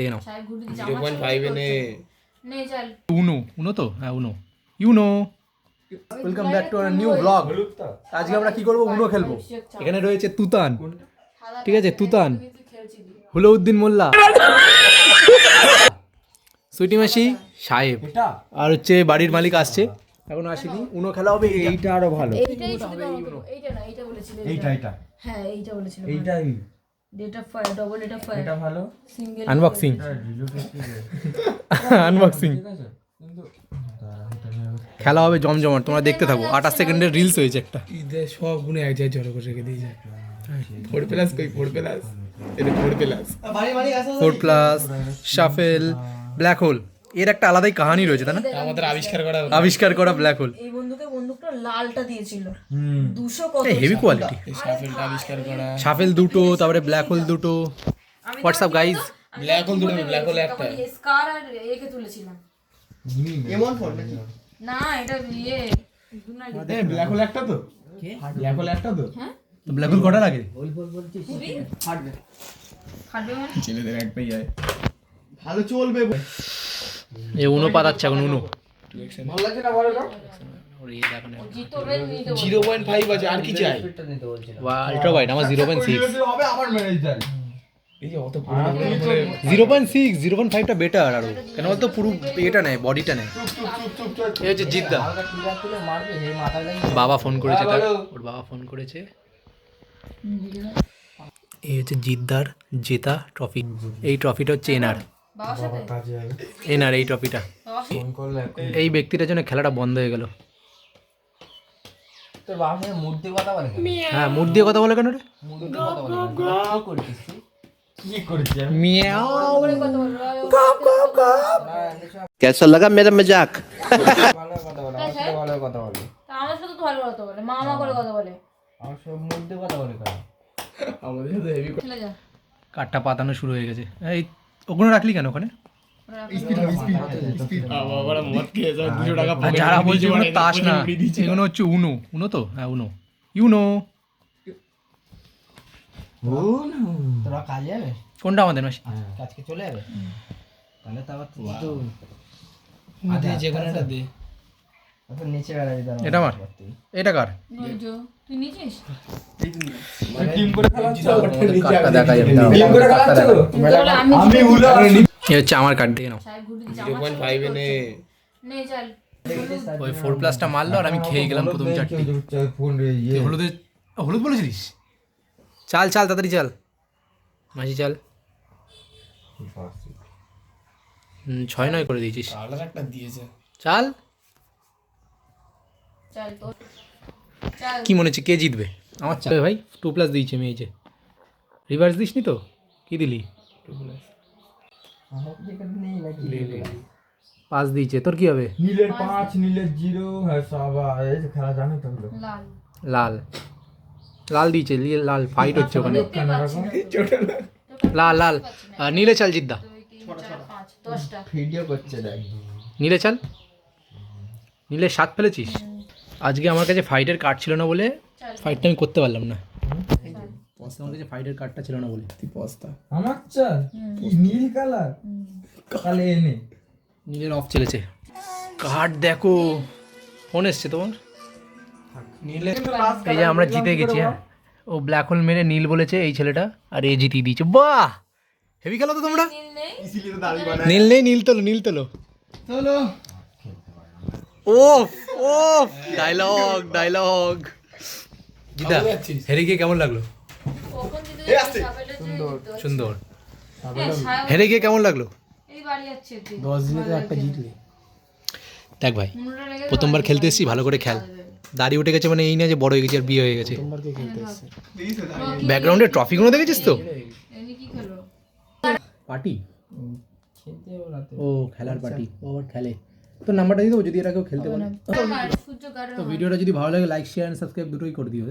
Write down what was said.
দেখে নাও। 0.5 এনে উনো তো হ্যাঁ উনো ইউনো। Welcome back to our new blog. আজকে আমরা কি করব? উনো খেলবো। এখানে রয়েছে তুতান, ঠিক আছে, তুতান, হুলাউদ্দিন মোল্লা, সুইটি মাসি, সাহেব, আর হচ্ছে বাড়ির মালিক আসছে, এখনো আসেনি। উনো খেলা হবে। এইটা আরো ভালো। এইটাই শুধু এইটা না, এইটা বলেছিলেন। এইটা হ্যাঁ এইটা বলেছিলেন। এইটাই data fire, double data fire, এটা ভালো। সিঙ্গেল আনবক্সিং আনবক্সিং কিন্তু খেলা হবে জমজমাট, তোমরা দেখতে থাকো। 28 সেকেন্ডের রিলস হয়েছে একটা। ঈদের সব গুণে এক জায়গায় জড়ো করে রেখে দিয়েছে। 4 প্লাস কই 4 প্লাস এটা 4 plus 4 plus shuffle black hole, এর একটা আলাদাই কাহিনী রয়েছে তাই না? আমাদের আবিষ্কার করা ব্ল্যাক হোল। এই বন্দুকটা লালটা দিয়েছিল 200 কত হেভি কোয়ালিটি। শাফেলটা আবিষ্কার করা, শাফেল দুটো, তারপরে ব্ল্যাক হোল দুটো। WhatsApp guys? ব্ল্যাক হোল দুটো, ব্ল্যাক হোল একটা। স্কার আর একে তুলেছিলাম। এমন ফোন নাকি? না এটা এই ব্ল্যাক হোল একটা তো, ব্ল্যাক হোল একটা তো। হ্যাঁ ব্ল্যাক হোল কটা লাগে? ফাটবে মানে ছেলেদের একটাই যায়। ভালো চলবে। এ উনো পাতাচ্ছে এখন উনো। ভালো লাগছে না বলো? জিতবে নিয়ে দেবো। 0.5 আছে, আর কি চাই? আলট্রা ওয়াইড আমার 0.6। হবে আবার ম্যানেজ দেয়। এই যে অত 0.6 0.5টা বেটার আরো, কেন বলতো পুরো এটা নেয়, বডিটা নেয়। এই হচ্ছে জিদ্দা। বাবা ফোন করেছে তার, ওর বাবা ফোন করেছে। এই হচ্ছে জিদ্দার জেতা ট্রফি। এই ট্রফিটা হচ্ছে এনার, বাবার সাথে এনার এই ট্রফিটা। ফোন করলে এই ব্যক্তিটার জন্য খেলাটা বন্ধ হয়ে গেল। তোর বাবার সাথে মুড দিয়ে কথা বলে কেন? হ্যাঁ, মুড দিয়ে কথা বলে কেন রে? মুড দিয়ে কথা বলে কেন? কি করছিস তুই? কি করছিস? মিয়াও। বলে কত বলবো कैसा लगा मेरा मजाक? ভালো কথা বলে, আমার সাথে ভালো কথা বলে। আমার সাথে তো ভালো কথা বলে, মামা করে কথা বলে। আমার সাথে মুড দিয়ে কথা বলে কেন? আমাদের সাথে হেভি চলে যা কাঠটা পাতানো শুরু হয়ে গেছে। এই ওখানে রাখলি কেন ওখানে? আবার মদ খেয়ে যাও 200 টাকা আর যারা বলছে এগুলো তাস না, এগুলো হচ্ছে উনো। উনো তো হ্যাঁ উনো ইউনো। তোরা কাজে যাবে? কোনটা আমাদের মাসি? আজকে চলে যাবে? তাহলে তো আবার আদে যে কোনটা দে। তো নিচে বেড়াবি তার। এটা আমার, এটা কার? তুই নিচিস? টিম করে খেলাচ্ছ? কার্ডটা দেখা যাবে। টিম করে খেলাচ্ছ? আমি হুলা। এই হচ্ছে আমার কার্ড, দিয়ে নাও। 0.5 এনে নে চল। ওই 4 প্লাসটা মারলো আর আমি খেয়ে গেলাম প্রথম চারটি। ফোন হলুদে হলুদ বলেছিস? চাল চাল তাড়াতাড়ি চাল মাঝি চাল। 6-9 করে দিয়েছিস। আলাদা একটা দিয়েছে। চাল। চল তো চল। কি মনে হচ্ছে কে জিতবে? আমার চাল ভাই 2 প্লাস দিয়েছি আমি। এই যে রিভার্স দিসনি তো? কি দিলি? 5 দিয়েছে। তোর কি হবে? নীলের 5 নীলের 0 হ্যাঁ সব এই যে খেলা জানো তো গুলো। লাল লাল লাল দিয়েছে। লাল ফাইট হচ্ছে ওখানে। লাল লাল নীলে চাল জিদ্দা। 2 3 4 5 10টা ভিডিও করছে দেখ। নীলে চাল। নীলে 7 ফেলেছিস। আজকে আমার কাছে ফাইটের কার্ড ছিল না বলে ফাইটটা আমি করতে পারলাম না। আমার কাছে ফাইটের কার্ডটা ছিল না বলে। পস্তা আমার চাল কি নীল কালার তাহলে এনে নীলের অফ চলেছে। কার্ড দেখো, ফোন এসছে তোমার। নীলে এই যে আমরা জিতে গেছি। হ্যাঁ, ও ব্ল্যাক হোল মেরে নীল বলেছে এই ছেলেটা, আর এ জিতিয়ে দিয়েছে। বাহ, হেভি খেলো তো তোমরা। নীল নেই। নীল নেই, নীল তোলো, নীল তোলো। চলো ও ও ডায়লগ ডায়লগ। জিদা হেরে গিয়ে কেমন লাগলো? কখন দিতে যাচ্ছে? সুন্দর। হ্যাঁ হেরে গিয়ে কেমন লাগলো? এই বাড়ি যাচ্ছে তুই। 10 দিনে তো একটা জিতলি। দেখ ভাই, মুন্ডটা লেগে প্রথমবার খেলতে এসেছি, ভালো করে খেল। দাড়ি উঠে গেছে মানে এই না যে বড় হয়ে গেছে আর বিয়ে হয়ে গেছে। তোমারকে খেলতে এসেছে। ব্যাকগ্রাউন্ডে ট্রফিগুলো দেখেছিস তো? এমনি কি খেলো? পার্টি। খেলতে ওরাতে ও খেলার পার্টি, ও আবার খেলে। তোর নাম্বারটা দিয়ে দেবো যদি এরা কেউ খেলতে বলে। সূর্য গাড়ি তো ভিডিওটা যদি ভালো লাগে লাইক শেয়ার এন্ড সাবস্ক্রাইব দুটোই করে দিও।